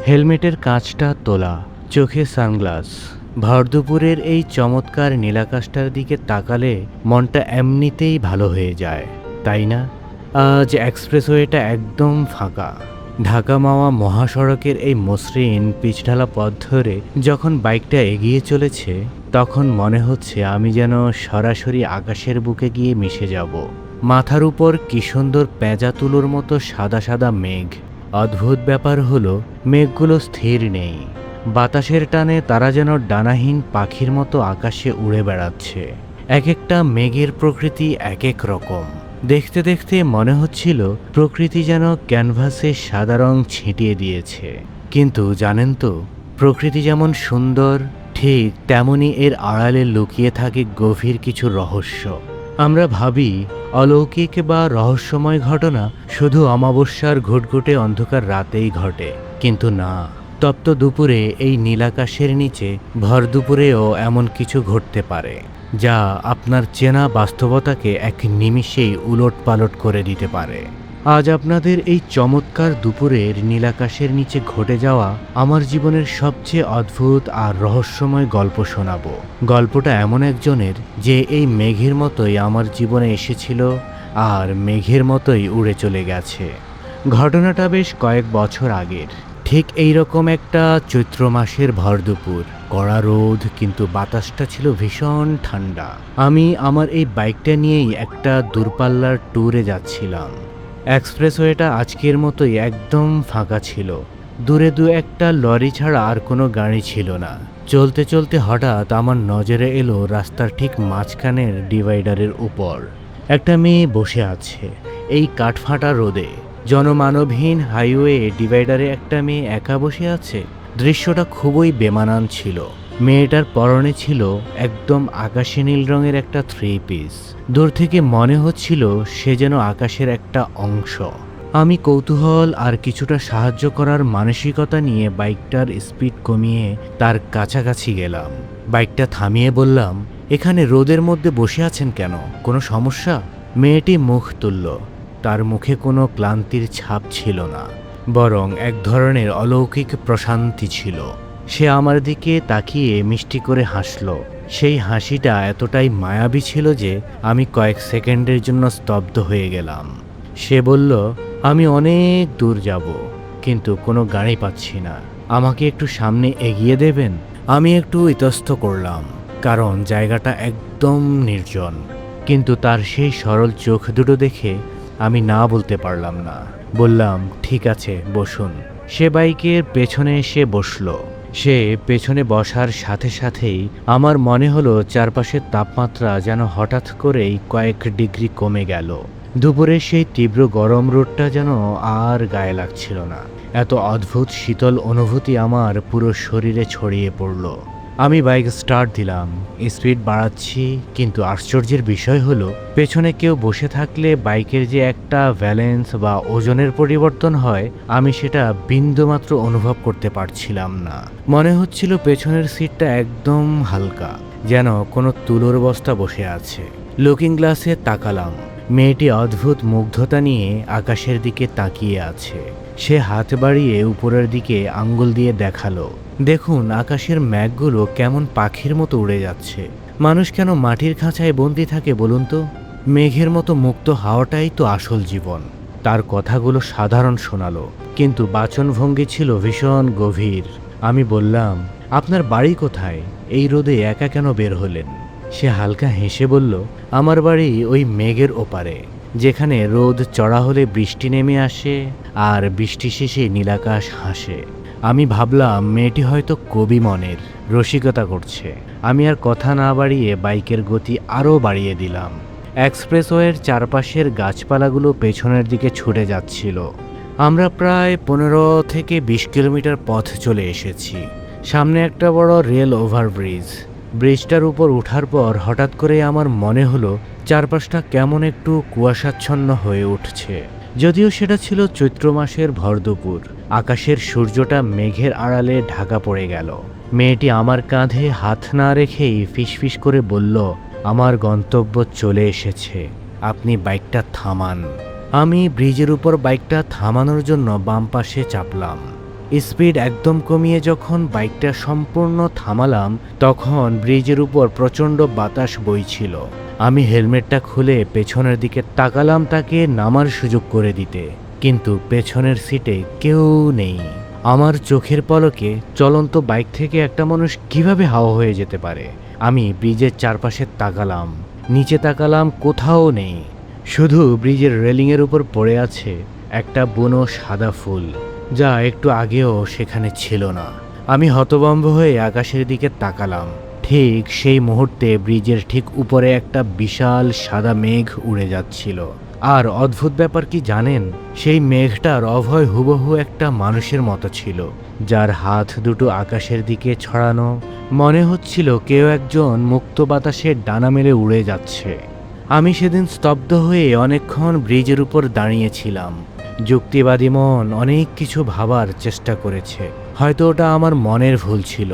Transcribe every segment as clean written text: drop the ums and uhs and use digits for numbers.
হেলমেটের কাঁচটা তোলা, চোখে সানগ্লাস। ভর দুপুরের এই চমৎকার নীলাকাশটার দিকে তাকালে মনটা এমনিতেই ভালো হয়ে যায়, তাই না? আজ এক্সপ্রেসওয়েটা একদম ফাঁকা। ঢাকা মাওয়া মহাসড়কের এই মসৃণ পিচঢালা পথ ধরে যখন বাইকটা এগিয়ে চলেছে, তখন মনে হচ্ছে আমি যেন সরাসরি আকাশের বুকে গিয়ে মিশে যাব। মাথার উপর কি সুন্দর পেঁজা তুলোর মতো সাদা সাদা মেঘ। অদ্ভুত ব্যাপার হলো, মেঘগুলো স্থির নেই। বাতাসের টানে তারা যেন ডানাহীন পাখির মতো আকাশে উড়ে বেড়াচ্ছে। এক একটা মেঘের প্রকৃতি এক এক রকম। দেখতে দেখতে মনে হচ্ছিল প্রকৃতি যেন ক্যানভাসে সাদা রং ছিটিয়ে দিয়েছে। কিন্তু জানেন তো, প্রকৃতি যেমন সুন্দর, ঠিক তেমনি এর আড়ালে লুকিয়ে থাকে গভীর কিছু রহস্য। আমরা ভাবি অলৌকিক বা রহস্যময় ঘটনা শুধু অমাবস্যার ঘুটঘুটে অন্ধকার রাতেই ঘটে, কিন্তু না। তপ্ত দুপুরে এই নীলাকাশের নিচে ভর দুপুরেও এমন কিছু ঘটতে পারে যা আপনার চেনা বাস্তবতাকে এক নিমিষেই উলটপালট করে দিতে পারে। আজ আপনাদের এই চমৎকার দুপুরের নীলাকাশের নিচে ঘটে যাওয়া আমার জীবনের সবচেয়ে অদ্ভুত আর রহস্যময় গল্প শোনাবো। গল্পটা এমন একজনের যে এই মেঘের মতোই আমার জীবনে এসেছিল আর মেঘের মতোই উড়ে চলে গেছে। ঘটনাটা বেশ কয়েক বছর আগের। ঠিক এই রকম একটা চৈত্র মাসের ভর দুপুর, কড়া রোদ, কিন্তু বাতাসটা ছিল ভীষণ ঠান্ডা। আমি আমার এই বাইকটা নিয়েই একটা দূরপাল্লার ট্যুরে যাচ্ছিলাম। এক্সপ্রেসওয়েটা আজকের মতোই একদম ফাঁকা ছিল। দূরে দু একটা লরি ছাড়া আর কোনো গাড়ি ছিল না। চলতে চলতে হঠাৎ আমার নজরে এলো রাস্তার ঠিক মাঝখানের ডিভাইডারের উপর একটা মেয়ে বসে আছে। এই কাঠফাটা রোদে, জনমানবহীন হাইওয়ে ডিভাইডারে একটা মেয়ে একা বসে আছে। দৃশ্যটা খুবই বেমানান ছিল। মেয়েটার পরনে ছিল একদম আকাশি নীল রঙের একটা থ্রি পিস। দূর থেকে মনে হচ্ছিল সে যেন আকাশের একটা অংশ। আমি কৌতূহল আর কিছুটা সাহায্য করার মানসিকতা নিয়ে বাইকটার স্পিড কমিয়ে তার কাছাকাছি গেলাম। বাইকটা থামিয়ে বললাম, এখানে রোদের মধ্যে বসে আছেন কেন? কোনো সমস্যা? মেয়েটি মুখ তুলল। তার মুখে কোনো ক্লান্তির ছাপ ছিল না, বরং এক ধরনের অলৌকিক প্রশান্তি ছিল। সে আমার দিকে তাকিয়ে মিষ্টি করে হাসল। সেই হাসিটা এতটাই মায়াবী ছিল যে আমি কয়েক সেকেন্ডের জন্য স্তব্ধ হয়ে গেলাম। সে বলল, আমি অনেক দূর যাব, কিন্তু কোনো গাড়ি পাচ্ছি না। আমাকে একটু সামনে এগিয়ে দেবেন? আমি একটু ইতস্ত করলাম, কারণ জায়গাটা একদম নির্জন। কিন্তু তার সেই সরল চোখ দুটো দেখে আমি না বলতে পারলাম না। বললাম, ঠিক আছে, বসুন। সে বাইকের পেছনে এসে বসলো। সে পেছনে বসার সাথে সাথেই আমার মনে হলো চারপাশের তাপমাত্রা যেন হঠাৎ করেই কয়েক ডিগ্রি কমে গেল। দুপুরের সেই তীব্র গরম রোদটা যেন আর গায়ে লাগছিল না। এত অদ্ভুত শীতল অনুভূতি আমার পুরো শরীরে ছড়িয়ে পড়ল। আমি বাইক স্টার্ট দিলাম, স্পিড বাড়াচ্ছি, কিন্তু আশ্চর্যের বিষয় হলো পেছনে কেউ বসে থাকলে বাইকের যে একটা ব্যালেন্স বা ওজনের পরিবর্তন হয়, আমি সেটা বিন্দুমাত্র অনুভব করতে পারছিলাম না। মনে হচ্ছিল পেছনের সিটটা একদম হালকা, যেন কোনো তুলোর বস্তা বসে আছে। লুকিং গ্লাসে তাকালাম। মেয়েটি অদ্ভুত মুগ্ধতা নিয়ে আকাশের দিকে তাকিয়ে আছে। সে হাত বাড়িয়ে উপরের দিকে আঙ্গুল দিয়ে দেখালো, দেখুন আকাশের মেঘগুলো কেমন পাখির মতো উড়ে যাচ্ছে। মানুষ কেন মাটির খাঁচায় বন্দি থাকে বলুন তো? মেঘের মতো মুক্ত হাওয়াটাই তো আসল জীবন। তার কথাগুলো সাধারণ শোনালো, কিন্তু বাচনভঙ্গি ছিল ভীষণ গভীর। আমি বললাম, আপনার বাড়ি কোথায়? এই রোদে একা কেন বের হলেন? সে হালকা হেসে বলল, আমার বাড়ি ওই মেঘের ওপারে, যেখানে রোদ চড়া হলে বৃষ্টি নেমে আসে আর বৃষ্টি শেষে নীলাকাশ হাসে। আমি ভাবলাম মেয়েটি হয়তো কবি মনের, রসিকতা করছে। আমি আর কথা না বাড়িয়ে বাইকের গতি আরও বাড়িয়ে দিলাম। এক্সপ্রেসওয়ের চারপাশের গাছপালাগুলো পেছনের দিকে ছুটে যাচ্ছিল। আমরা প্রায় 15 থেকে 20 কিলোমিটার পথ চলে এসেছি। সামনে একটা বড় রেল ওভারব্রিজ। ব্রিজটার উপর ওঠার পর হঠাৎ করে আমার মনে হলো চারপাশটা কেমন একটু কুয়াশাচ্ছন্ন হয়ে উঠছে। যদিও সেটা ছিল চৈত্র মাসের ভর দুপুর। আকাশের সূর্যটা মেঘের আড়ালে ঢাকা পড়ে গেল। মেয়েটি আমার কাঁধে হাত না রেখেই ফিসফিস করে বলল, আমার গন্তব্য চলে এসেছে, আপনি বাইকটা থামান। আমি ব্রিজের উপর বাইকটা থামানোর জন্য বাম পাশে চাপলাম। স্পিড একদম কমিয়ে যখন বাইকটা সম্পূর্ণ থামালাম, তখন ব্রিজের উপর প্রচণ্ড বাতাস বইছিল। আমি হেলমেটটা খুলে পেছনের দিকে তাকালাম তাকে নামার সুযোগ করে দিতে, কিন্তু পেছনের সিটে কেউ নেই। আমার চোখের পলকে চলন্ত বাইক থেকে একটা মানুষ কিভাবে হাওয়া হয়ে যেতে পারে? আমি ব্রিজের চারপাশে তাকালাম, নিচে তাকালাম, কোথাও নেই। শুধু ব্রিজের রেলিংয়ের উপর পড়ে আছে একটা বুনো সাদা ফুল, যা একটু আগেও সেখানে ছিল না। আমি হতভম্ব হয়ে আকাশের দিকে তাকালাম। ঠিক সেই মুহূর্তে ব্রিজের ঠিক উপরে একটা বিশাল সাদা মেঘ উড়ে যাচ্ছিল। আর অদ্ভুত ব্যাপার কি জানেন? সেই মেঘটার অভয় হুবহু একটা মানুষের মতো ছিল, যার হাত দুটো আকাশের দিকে ছড়ানো। মনে হচ্ছিল কেউ একজন মুক্ত বাতাসে ডানা মেলে উড়ে যাচ্ছে। আমি সেদিন স্তব্ধ হয়ে অনেকক্ষণ ব্রিজের উপর দাঁড়িয়েছিলাম। যুক্তিবাদী মন অনেক কিছু ভাবার চেষ্টা করেছে। হয়তো ওটা আমার মনের ভুল ছিল,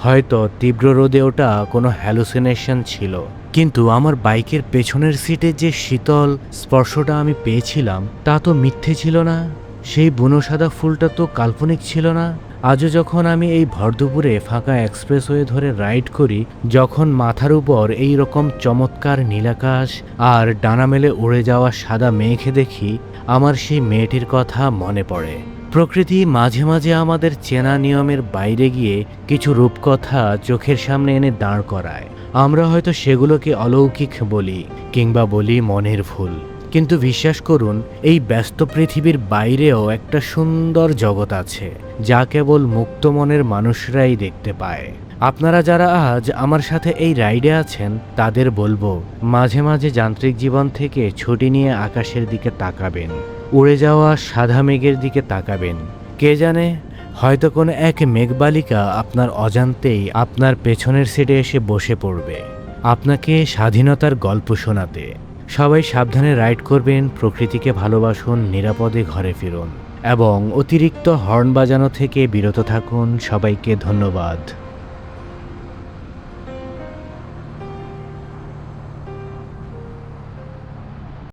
হয়তো তীব্র রোদে ওটা কোনো হ্যালুসিনেশন ছিল, কিন্তু আমার বাইকের পেছনের সিটে যে শীতল স্পর্শটা আমি পেয়েছিলাম তা তো মিথ্যে ছিল না। সেই বুনো সাদা ফুলটা তো কাল্পনিক ছিল না। আজও যখন আমি এই ভরদুপুরে ফাঁকা এক্সপ্রেসওয়ে ধরে রাইড করি, যখন মাথার উপর এই রকম চমৎকার নীলাকাশ আর ডানা মেলে উড়ে যাওয়া সাদা মেঘ দেখি, আমার সেই মেয়েটির কথা মনে পড়ে। প্রকৃতি মাঝে মাঝে আমাদের চেনা নিয়মের বাইরে গিয়ে কিছু রূপকথা চোখের সামনে এনে দাঁড় করায়। আমরা হয়তো সেগুলোকে অলৌকিক বলি, কিংবা বলি মনের ভুল। কিন্তু বিশ্বাস করুন, এই ব্যস্ত পৃথিবীর বাইরেও একটা সুন্দর জগৎ আছে, যা কেবল মুক্ত মনের মানুষরাই দেখতে পায়। আপনারা যারা আজ আমার সাথে এই রাইডে আছেন, তাদের বলবো, মাঝে মাঝে যান্ত্রিক জীবন থেকে ছুটি নিয়ে আকাশের দিকে তাকাবেন, উড়ে যাওয়া সাদা মেঘের দিকে তাকাবেন। কে জানে, হয়তো কোনো এক মেঘবালিকা আপনার অজান্তেই আপনার পেছনের সিটে এসে বসে পড়বে, আপনাকে স্বাধীনতার গল্প শোনাতে। সবাই সাবধানে রাইড করবেন, প্রকৃতিকে ভালোবাসুন, নিরাপদে ঘরে ফিরুন এবং অতিরিক্ত হর্ন বাজানো থেকে বিরত থাকুন। সবাইকে ধন্যবাদ।